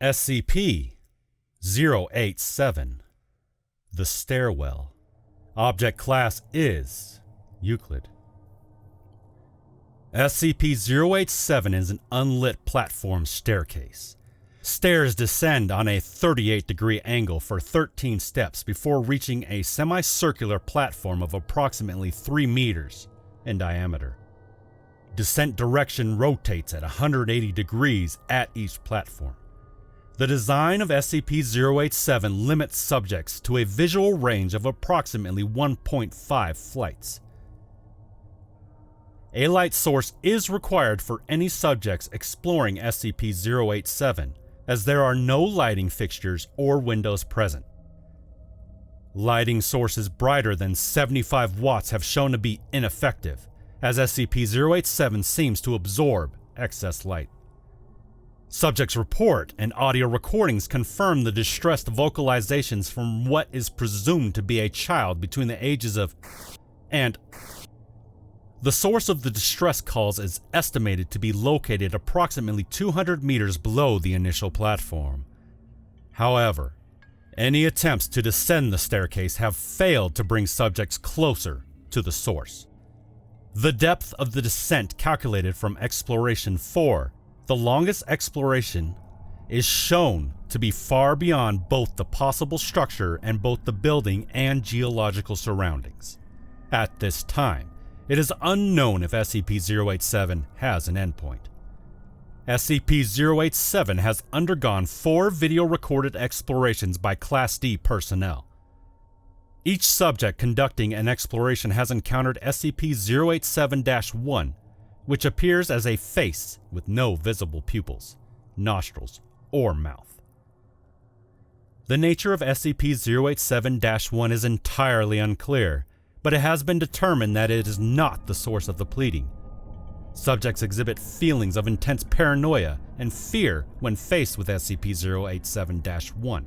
SCP-087. The Stairwell. Object class is Euclid. SCP-087 is an unlit platform staircase. Stairs descend on a 38-degree angle for 13 steps before reaching a semicircular platform of approximately 3 meters in diameter. Descent direction rotates at 180 degrees at each platform. The design of SCP-087 limits subjects to a visual range of approximately 1.5 flights. A light source is required for any subjects exploring SCP-087, as there are no lighting fixtures or windows present. Lighting sources brighter than 75 watts have shown to be ineffective, as SCP-087 seems to absorb excess light. Subjects' report and audio recordings confirm the distressed vocalizations from what is presumed to be a child between the ages of and. The source of the distress calls is estimated to be located approximately 200 meters below the initial platform. However, any attempts to descend the staircase have failed to bring subjects closer to the source. The depth of the descent calculated from Exploration 4, the longest exploration, is shown to be far beyond both the possible structure and both the building and geological surroundings. At this time, it is unknown if SCP-087 has an endpoint. SCP-087 has undergone 4 video-recorded explorations by Class D personnel. Each subject conducting an exploration has encountered SCP-087-1, which appears as a face with no visible pupils, nostrils, or mouth. The nature of SCP-087-1 is entirely unclear, but it has been determined that it is not the source of the pleading. Subjects exhibit feelings of intense paranoia and fear when faced with SCP-087-1,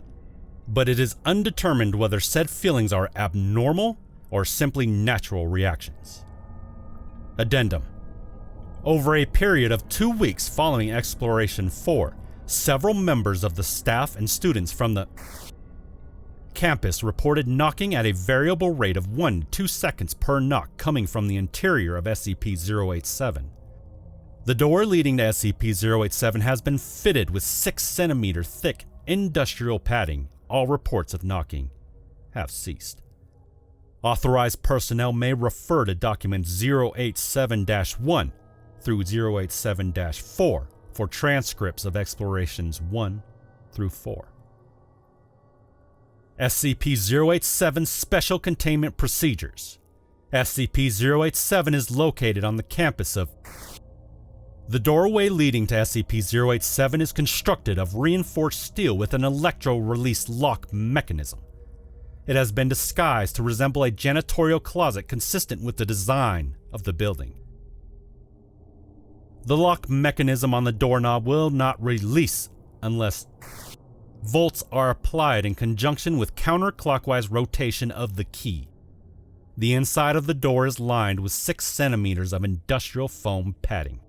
but it is undetermined whether said feelings are abnormal or simply natural reactions. Addendum. Over a period of 2 weeks following Exploration 4, several members of the staff and students from the campus reported knocking at a variable rate of 1 to 2 seconds per knock coming from the interior of SCP-087. The door leading to SCP-087 has been fitted with 6 centimeter thick industrial padding. All reports of knocking have ceased. Authorized personnel may refer to document 087-1 through 087-4 for transcripts of explorations 1 through 4. SCP-087 Special Containment Procedures. SCP-087 is located on the campus of. The doorway leading to SCP-087 is constructed of reinforced steel with an electro-release lock mechanism. It has been disguised to resemble a janitorial closet consistent with the design of the building. The lock mechanism on the doorknob will not release unless volts are applied in conjunction with counterclockwise rotation of the key. The inside of the door is lined with 6 centimeters of industrial foam padding.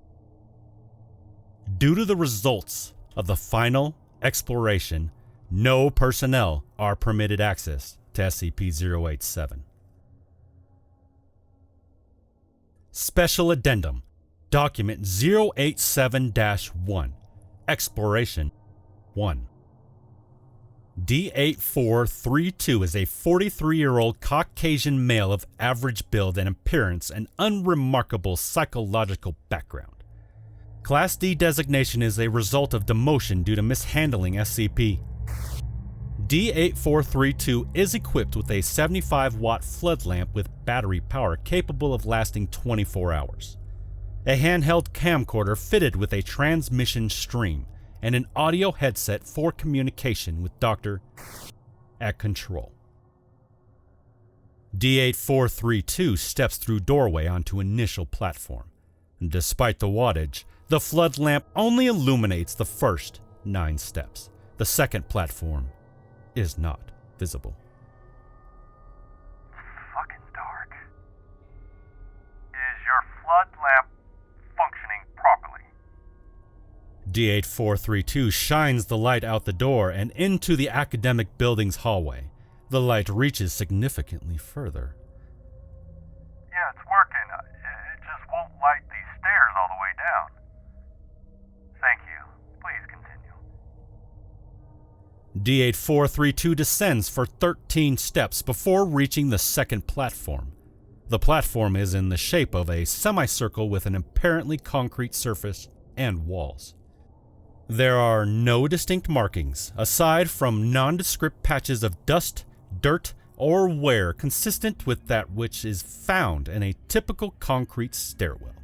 Due to the results of the final exploration, no personnel are permitted access to SCP-087. Special Addendum. Document 087-1. Exploration 1. D8432 is a 43-year-old Caucasian male of average build and appearance and unremarkable psychological background. Class D designation is a result of demotion due to mishandling SCP. D8432 is equipped with a 75-watt flood lamp with battery power capable of lasting 24 hours. A handheld camcorder fitted with a transmission stream and an audio headset for communication with Dr. at control. D8432 steps through doorway onto initial platform. Despite the wattage, the flood lamp only illuminates the first 9 steps. The second platform is not visible. Fucking dark. Is your flood lamp functioning properly? D8432 shines the light out the door and into the academic building's hallway. The light reaches significantly further. Yeah, it's working. It just won't light these stairs all the way down. Thank you. Please continue. D8432 descends for 13 steps before reaching the second platform. The platform is in the shape of a semicircle with an apparently concrete surface and walls. There are no distinct markings, aside from nondescript patches of dust, dirt, or wear consistent with that which is found in a typical concrete stairwell.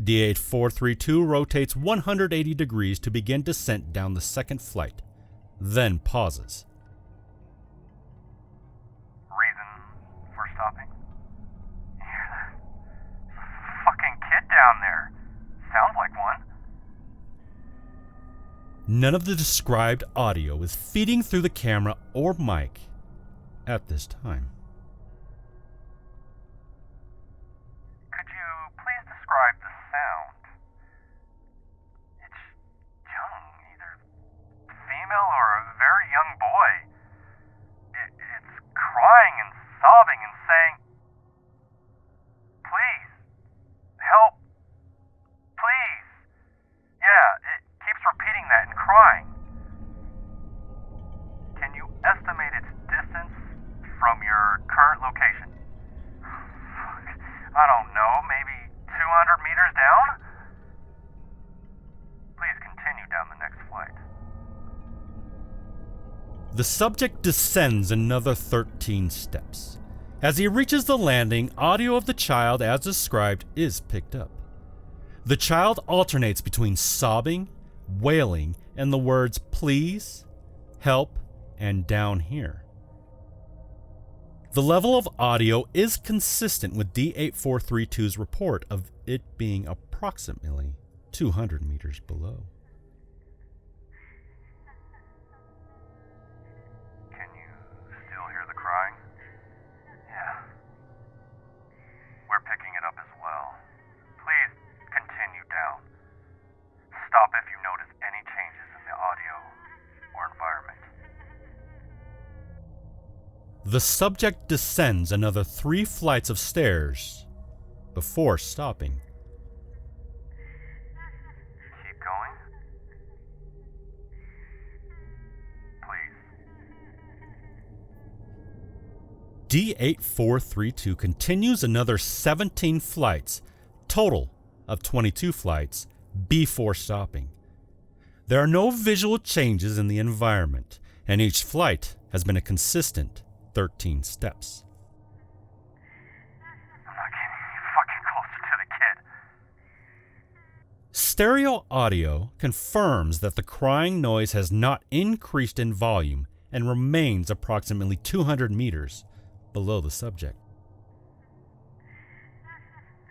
D8432 rotates 180 degrees to begin descent down the second flight, then pauses. Reason for stopping? You hear that? There's a fucking kid down there. Sounds like one. None of the described audio is feeding through the camera or mic at this time. Could you please describe the sound? It's young, either female or a very young boy. It's crying and sobbing and saying, "Please, help, please." Yeah, it keeps repeating that and crying. Can you estimate its distance from your current location? I don't know, maybe 200 meters down? Please continue down the next flight. The subject descends another 13 steps. As he reaches the landing, audio of the child as described is picked up. The child alternates between sobbing, wailing, and the words please, help, and down here. The level of audio is consistent with D8432's report of it being approximately 200 meters below. Can you still hear the crying? Yeah. We're picking it up as well. Please continue down. Stop if you notice any changes in the audio or environment. The subject descends another 3 flights of stairs before stopping. Keep going. Please. D8432 continues another 17 flights, total of 22 flights, before stopping. There are no visual changes in the environment, and each flight has been a consistent 13 steps. I'm not getting any fucking closer to the kid. Stereo audio confirms that the crying noise has not increased in volume and remains approximately 200 meters below the subject.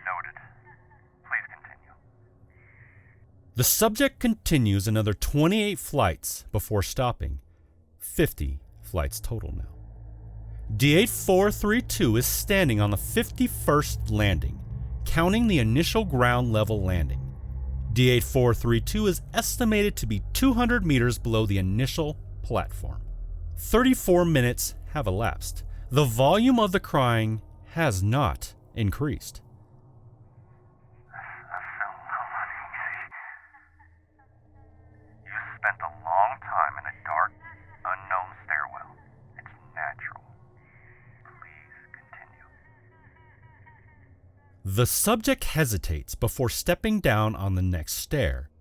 Noted. Please continue. The subject continues another 28 flights before stopping. 50 flights total now. D8432 is standing on the 51st landing, counting the initial ground level landing. D8432 is estimated to be 200 meters below the initial platform. 34 minutes have elapsed. The volume of the crying has not increased. That's so low, honey. You spent a long time in a dark, unknown stairwell. It's natural. Please continue. The subject hesitates before stepping down on the next stair.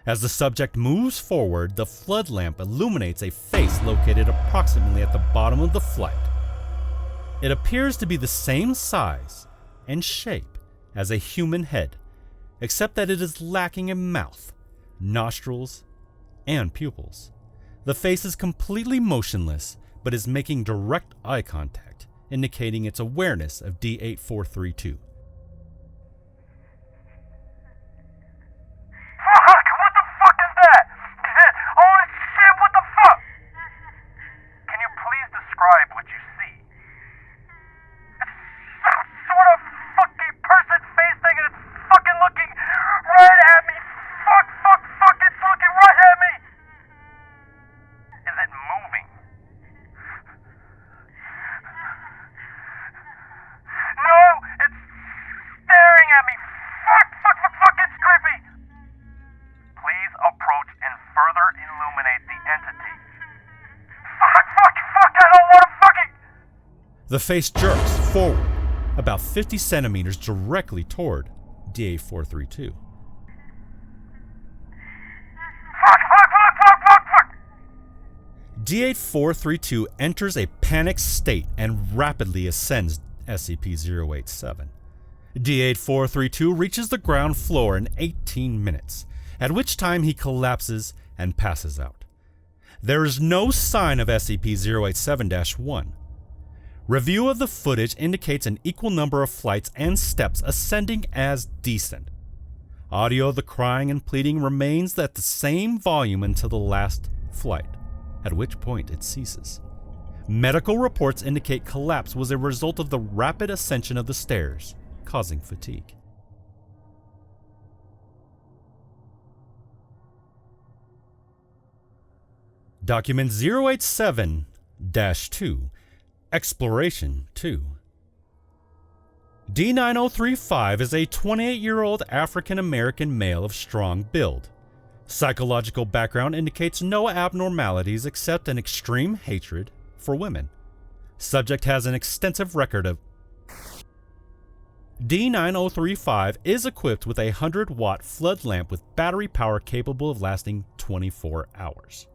As the subject moves forward, the flood lamp illuminates a face located approximately at the bottom of the flight. It appears to be the same size and shape as a human head, except that it is lacking a mouth, nostrils, and pupils. The face is completely motionless, but is making direct eye contact, indicating its awareness of D8432. Fuck! What the fuck is that? Holy shit, what the fuck? Can you please describe what you see? It's some sort of fucking person face thing and it's fucking looking right at me. Fuck, it's looking The face jerks forward about 50 centimeters directly toward D8432. D8432 enters a panicked state and rapidly ascends SCP-087. D8432 reaches the ground floor in 18 minutes, at which time he collapses and passes out. There is no sign of SCP-087-1. Review of the footage indicates an equal number of flights and steps ascending as descent. Audio of the crying and pleading remains at the same volume until the last flight, at which point it ceases. Medical reports indicate collapse was a result of the rapid ascension of the stairs, causing fatigue. Document 087-2, Exploration 2. D9035 is a 28-year-old African-American male of strong build. Psychological background indicates no abnormalities except an extreme hatred for women. Subject has an extensive record of... D9035 is equipped with a 100-watt flood lamp with battery power capable of lasting 24 hours.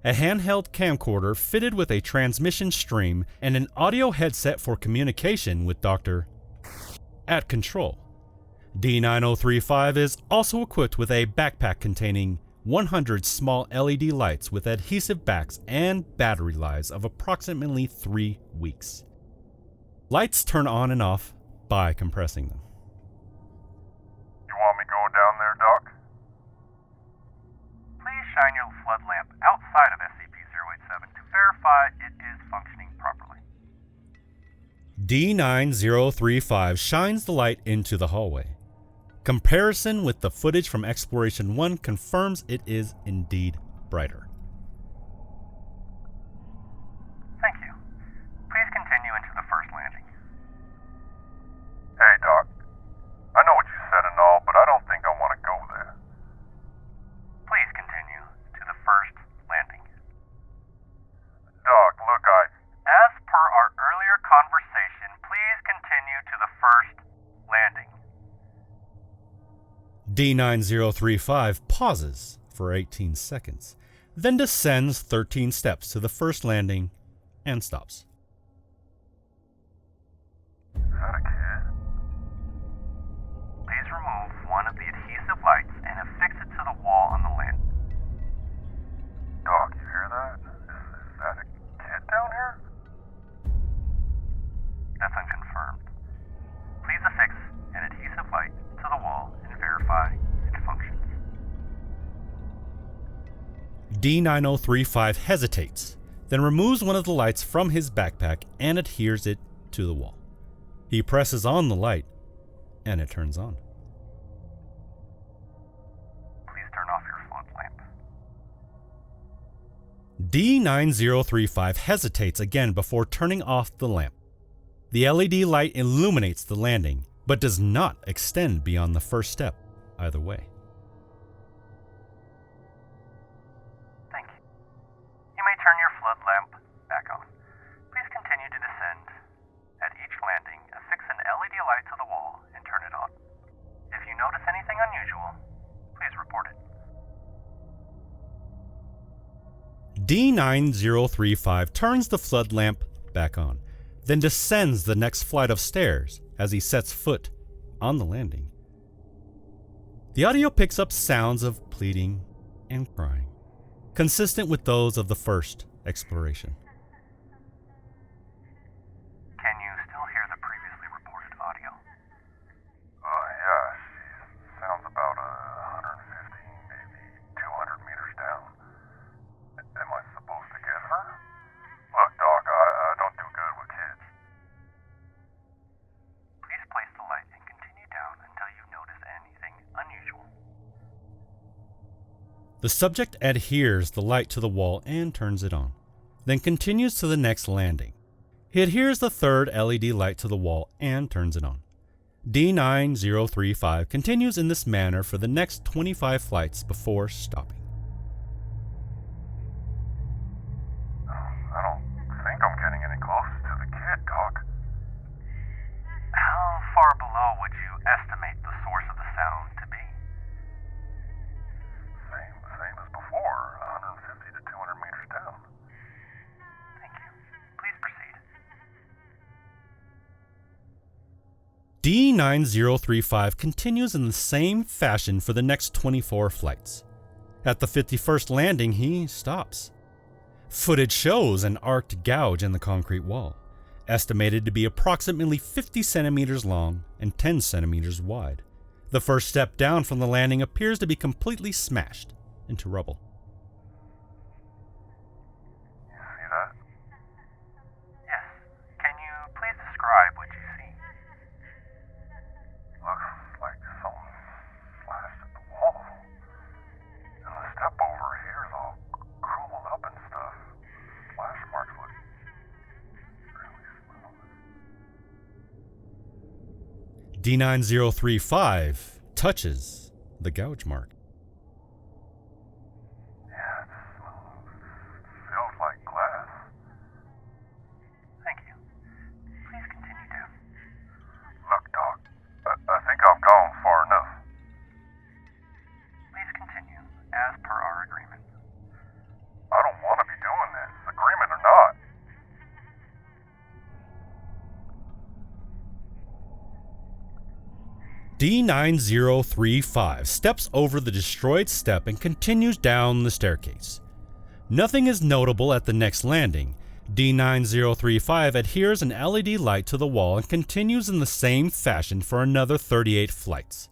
A handheld camcorder fitted with a transmission stream and an audio headset for communication with Dr. at control. D9035 is also equipped with a backpack containing 100 small LED lights with adhesive backs and battery lives of approximately 3 weeks. Lights turn on and off by compressing them. You want me going down there, Doc? Please shine your flood lamp outside of SCP-087 to verify it is functioning properly. D9035 shines the light into the hallway. Comparison with the footage from Exploration 1 confirms it is indeed brighter. Thank you. Please continue into the first landing. Hey, Doc. I know what you said and all, but I don't think I want to go there. Please continue to the first landing. Doc, look, As per our earlier conversation, please continue to the first landing. D9035 pauses for 18 seconds, then descends 13 steps to the first landing and stops. Is that a kid? Please remove one of the adhesive lights and affix it to the wall on the land. Doc, you hear that? Is that a kid down here? That's unconfirmed. Please affix an adhesive light to the wall and verify it functions. D9035 hesitates, then removes one of the lights from his backpack and adheres it to the wall. He presses on the light, and it turns on. Please turn off your flood lamp. D9035 hesitates again before turning off the lamp. The LED light illuminates the landing, but does not extend beyond the first step, either way. Thank you. You may turn your flood lamp back on. Please continue to descend. At each landing, affix an LED light to the wall and turn it on. If you notice anything unusual, please report it. D9035 turns the flood lamp back on, then descends the next flight of stairs as he sets foot on the landing. The audio picks up sounds of pleading and crying, consistent with those of the first exploration. Can you still hear the previously reported audio? Yeah, she sounds about 150, maybe 200 meters down. Am I supposed to get her? Look, Doc, I don't do good with kids. Please place the light and continue down until you notice anything unusual. The subject adheres the light to the wall and turns it on, then continues to the next landing. He adheres the third LED light to the wall and turns it on. D9035 continues in this manner for the next 25 flights before stopping. I don't far below would you estimate the source of the sound to be? Same as before, 150 to 200 meters down. Thank you. Please proceed. D9035 continues in the same fashion for the next 24 flights. At the 51st landing, he stops. Footage shows an arced gouge in the concrete wall, estimated to be approximately 50 centimeters long and 10 centimeters wide. The first step down from the landing appears to be completely smashed into rubble. You see that? Yes. Can you please describe what you see? Looks like something slashed at the wall. And the step over here is all crumbled up and stuff. Splash marks look really smooth. D9035 touches the gouge mark. Yeah, it's smooth. Feels like glass. Thank you. Please continue down. Look, Doc, I think I've gone far enough. Please continue, as per our agreement. I don't want to be doing this, agreement or not. D9035 steps over the destroyed step and continues down the staircase. Nothing is notable at the next landing. D9035 adheres an LED light to the wall and continues in the same fashion for another 38 flights.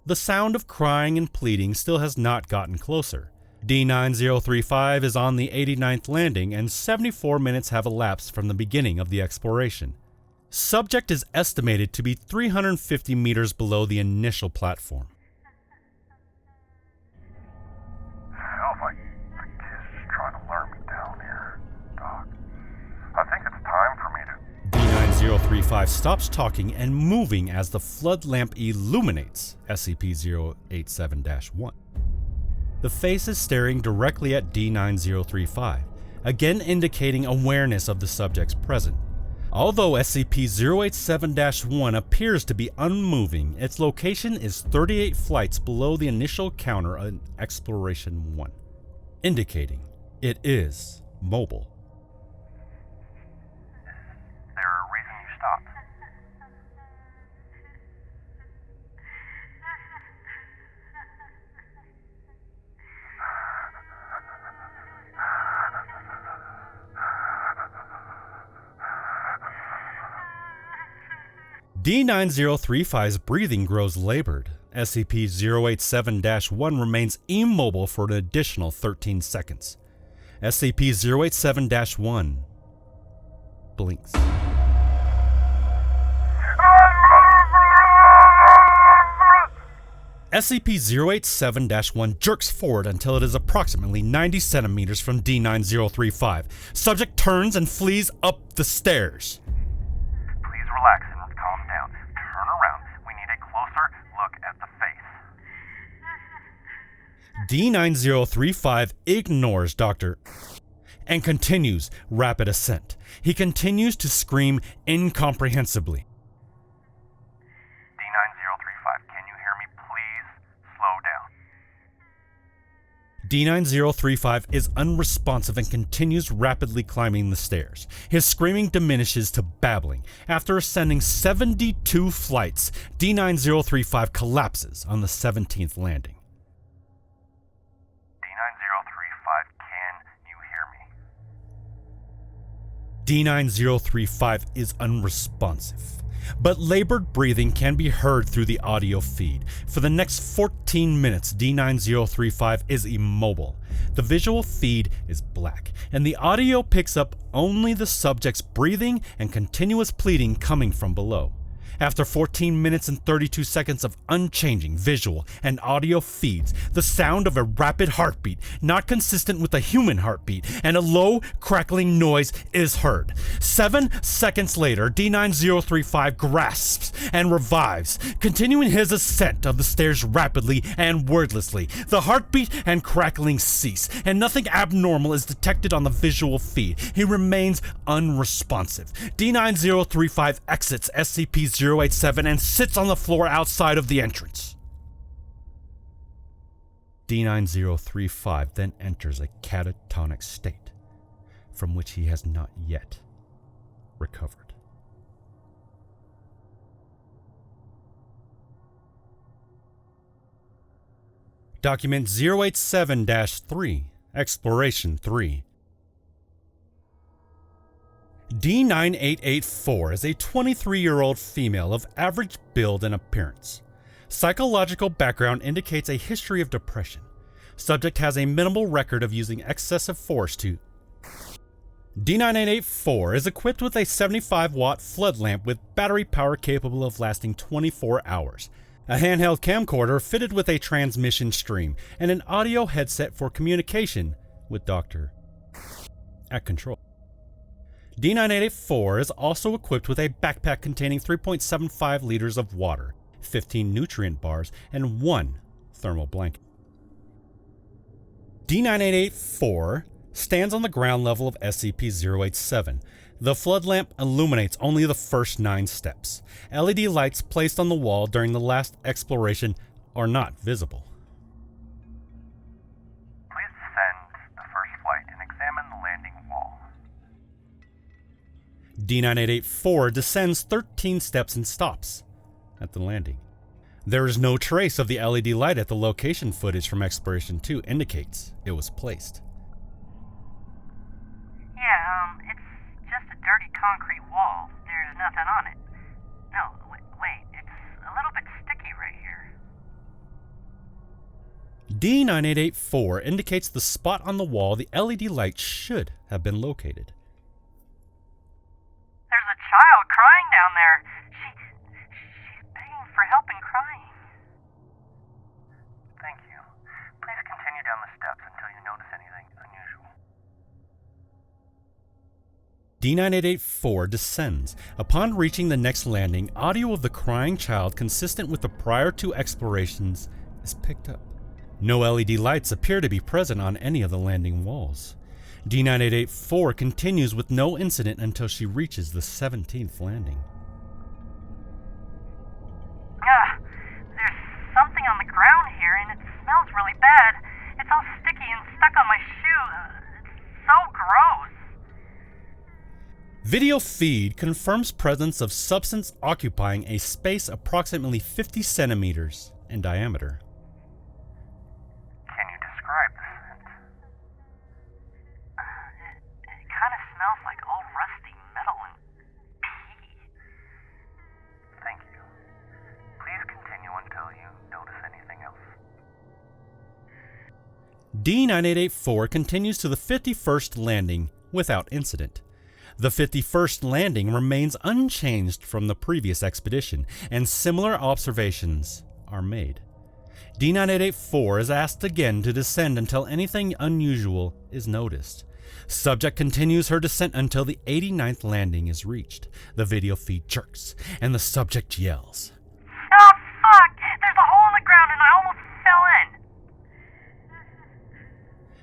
The sound of crying and pleading still has not gotten closer. D9035 is on the 89th landing and 74 minutes have elapsed from the beginning of the exploration. Subject is estimated to be 350 meters below the initial platform. Feels like the kid's just trying to lure me down here, Doc. I think it's time for me to... D9035 stops talking and moving as the flood lamp illuminates SCP-087-1. The face is staring directly at D9035, again indicating awareness of the subject's presence. Although SCP-087-1 appears to be unmoving, its location is 38 flights below the initial counter in Exploration 1, indicating it is mobile. Is there a reason you stopped? D9035's breathing grows labored. SCP-087-1 remains immobile for an additional 13 seconds. SCP-087-1 blinks. SCP-087-1 jerks forward until it is approximately 90 centimeters from D9035. Subject turns and flees up the stairs. Please relax and calm down. Turn around. We need a closer look at the face. D9035 ignores Dr. and continues rapid ascent. He continues to scream incomprehensibly. D9035, can you hear me? Please slow down. D9035 is unresponsive and continues rapidly climbing the stairs. His screaming diminishes to babbling. After ascending 72 flights, D9035 collapses on the 17th landing. D9035, can you hear me? D9035 is unresponsive, but labored breathing can be heard through the audio feed. For the next 14 minutes, D9035 is immobile. The visual feed is black, and the audio picks up only the subject's breathing and continuous pleading coming from below. After 14 minutes and 32 seconds of unchanging visual and audio feeds, the sound of a rapid heartbeat, not consistent with a human heartbeat, and a low, crackling noise is heard. 7 seconds later, D9035 grasps and revives, continuing his ascent of the stairs rapidly and wordlessly. The heartbeat and crackling cease, and nothing abnormal is detected on the visual feed. He remains unresponsive. D9035 exits SCP-087 SCP-087 and sits on the floor outside of the entrance. D9035 then enters a catatonic state, from which he has not yet recovered. Document 087-3, Exploration 3. D9884 is a 23-year-old female of average build and appearance. Psychological background indicates a history of depression. Subject has a minimal record of using excessive force to... D9884 is equipped with a 75-watt flood lamp with battery power capable of lasting 24 hours, a handheld camcorder fitted with a transmission stream, and an audio headset for communication with Dr. at control. D9884 is also equipped with a backpack containing 3.75 liters of water, 15 nutrient bars, and 1 thermal blanket. D9884 stands on the ground level of SCP-087. The flood lamp illuminates only the first 9 steps. LED lights placed on the wall during the last exploration are not visible. Please descend the first flight and examine the landing wall. D9884 descends 13 steps and stops at the landing. There is no trace of the LED light at the location. Footage from Exploration 2 indicates it was placed. Yeah, it's just a dirty concrete wall. There's nothing on it. No, wait, it's a little bit sticky right here. D9884 indicates the spot on the wall the LED light should have been located. There's a child crying down there. She's begging for help and crying. Thank you. Please continue down the steps until you notice anything unusual. D9884 descends. Upon reaching the next landing, audio of the crying child consistent with the prior 2 explorations is picked up. No LED lights appear to be present on any of the landing walls. D9884 continues with no incident until she reaches the 17th landing. There's something on the ground here and it smells really bad. It's all sticky and stuck on my shoe. It's so gross. Video feed confirms presence of substance occupying a space approximately 50 centimeters in diameter. Can you describe the scent? It kind of smells like old rusty metal and pee. Thank you. Please continue until you notice anything else. D9884 continues to the 51st landing without incident. The 51st landing remains unchanged from the previous expedition, and similar observations are made. D9884 is asked again to descend until anything unusual is noticed. Subject continues her descent until the 89th landing is reached. The video feed jerks, and the subject yells. Oh, fuck! There's a hole in the ground and I almost fell in!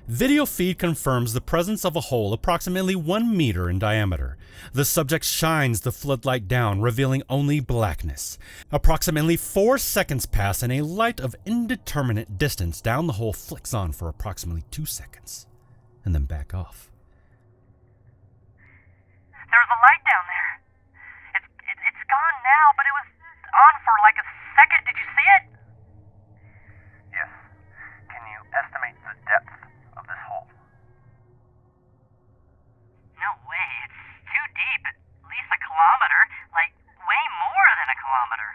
Video feed confirms the presence of a hole approximately 1 meter in diameter. The subject shines the floodlight down, revealing only blackness. Approximately 4 seconds pass and a light of indeterminate distance down the hole flicks on for approximately 2 seconds, and then back off. There was a light down there. It's gone now, but it was on for like a second. Did you see it? Yes. Can you estimate the depth of this hole? No way. It's too deep. At least a kilometer. Like, way more than a kilometer.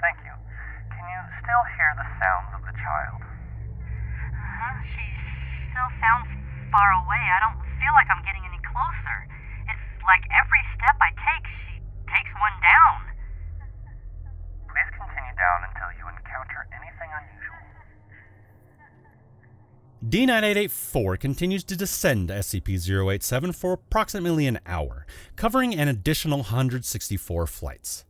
Thank you. Can you still hear the sounds of the child? She still sounds far away. I don't feel like I'm getting any closer. It's like every step I take, she takes one down. Please continue down until you encounter anything unusual. D9884 continues to descend SCP-087 for approximately an hour, covering an additional 164 flights.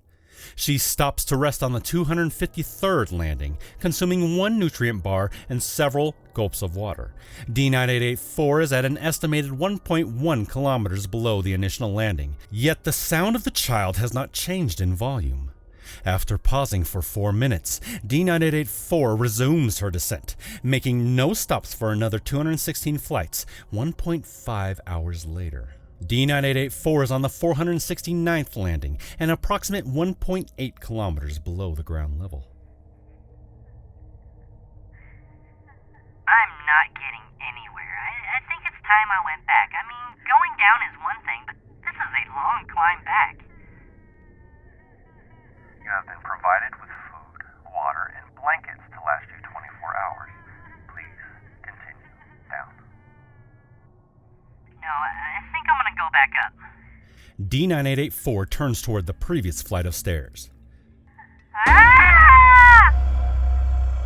She stops to rest on the 253rd landing, consuming 1 nutrient bar and several gulps of water. D9884 is at an estimated 1.1 kilometers below the initial landing, yet the sound of the child has not changed in volume. After pausing for 4 minutes, D9884 resumes her descent, making no stops for another 216 flights, 1.5 hours later. D9884 is on the 469th landing, an approximate 1.8 kilometers below the ground level. I'm not getting anywhere. I think it's time I went back. I mean, going down is one thing, but this is a long climb back. You have been provided with food, water, and blankets to last you 24 hours. Please continue down. No, I think I'm gonna go back up. D9884 turns toward the previous flight of stairs. Ah!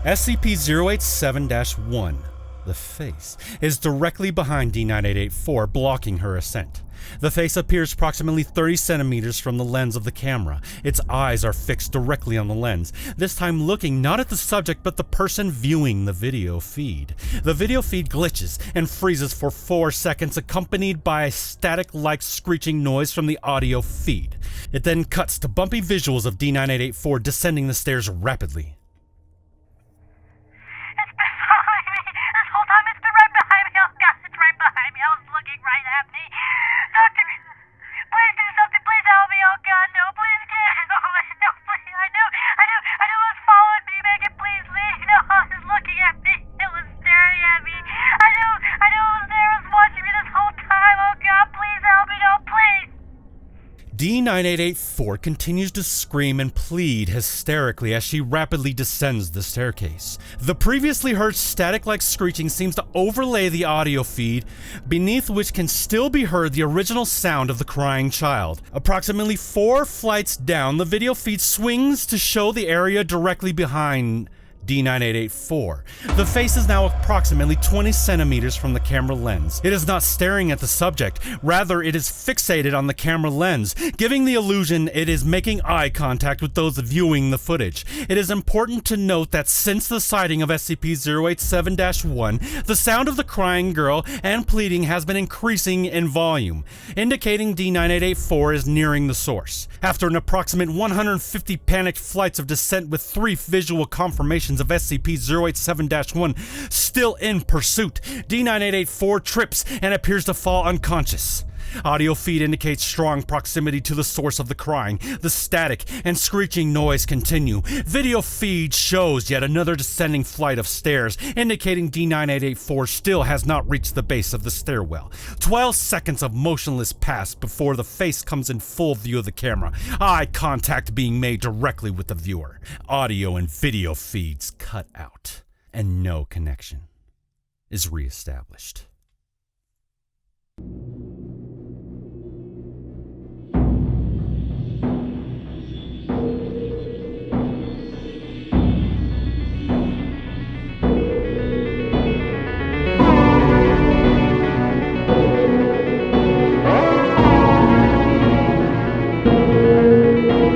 SCP-087-1, the face, is directly behind D9884, blocking her ascent. The face appears approximately 30 centimeters from the lens of the camera. Its eyes are fixed directly on the lens, this time looking not at the subject but the person viewing the video feed. The video feed glitches and freezes for 4 seconds, accompanied by a static-like screeching noise from the audio feed. It then cuts to bumpy visuals of D9884 descending the stairs rapidly. It's behind me! This whole time it's been right behind me! Oh God, it's right behind me! I was looking right at me! Doctor, please do something! Please help me! Oh God, no! Please get it! No, please! I knew it was following me! Make it please leave! No, it was looking at me! It was staring at me! I knew it was there! It was watching me this whole time! Oh God, please help me! No, please! D9884 continues to scream and plead hysterically as she rapidly descends the staircase. The previously heard static-like screeching seems to overlay the audio feed, beneath which can still be heard the original sound of the crying child. Approximately 4 flights down, the video feed swings to show the area directly behind D9884. The face is now approximately 20 centimeters from the camera lens. It is not staring at the subject, rather it is fixated on the camera lens, giving the illusion it is making eye contact with those viewing the footage. It is important to note that since the sighting of SCP-087-1, the sound of the crying girl and pleading has been increasing in volume, indicating D9884 is nearing the source. After an approximate 150 panicked flights of descent with 3 visual confirmations of SCP-087-1 still in pursuit, D9884 trips and appears to fall unconscious. Audio feed indicates strong proximity to the source of the crying. The static and screeching noise continue. Video feed shows yet another descending flight of stairs, indicating D9884 still has not reached the base of the stairwell. 12 seconds of motionless pass before the face comes in full view of the camera, eye contact being made directly with the viewer. Audio and video feeds cut out, and no connection is reestablished.